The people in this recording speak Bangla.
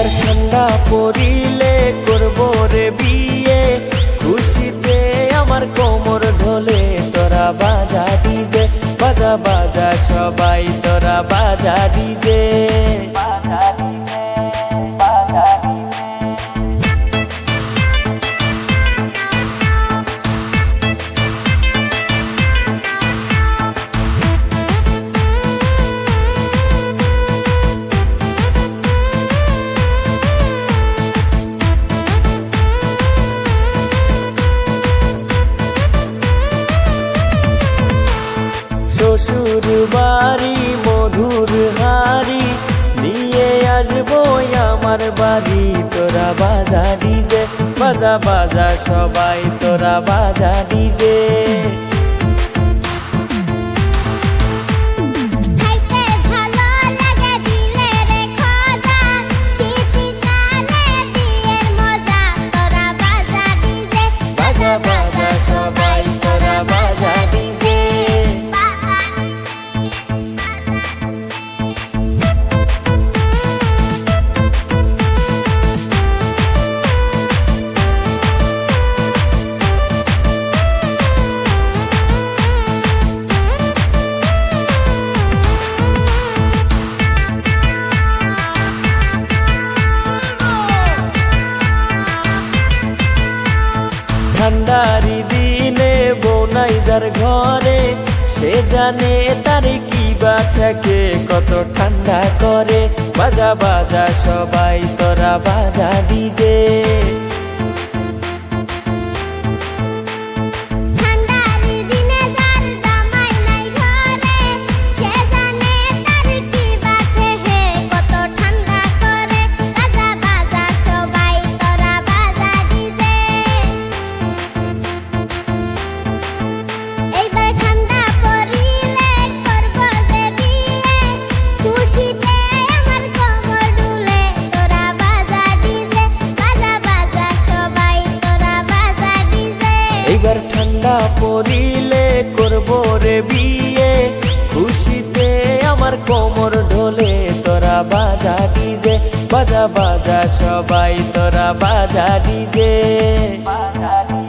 এইবার ঠান্ডা পড়িলে করব রে বিয়ে, খুশিতে আমার কোমর ঢোলে। তোরা বাজা ডিজে, বাজা বাজা সবাই তোরা বাজা ডিজে, বাজা ডিজে, বাজা ডিজে। শ্বশুর বাড়ি মধুর হাড়ি নিয়ে আসবো আমার বাড়ি। তোরা বাজা ডিজে, বাজা বাজা সবাই তোরা বাজা ডিজে। ঠান্ডারি দিনে বউ নাই যার ঘরে, সে জানে তার কি বা থাকে, কত ঠান্ডা করে। বাজা বাজা সবাই তোরা বাজা ডিজে। এইবার ঠান্ডা পড়িলে করব রে বিয়ে, খুশিতে আমার কোমর ঢোলে। তোরা বাজা ডিজে, বাজা বাজা সবাই তোরা বাজা ডিজে, বাজা ডিজে।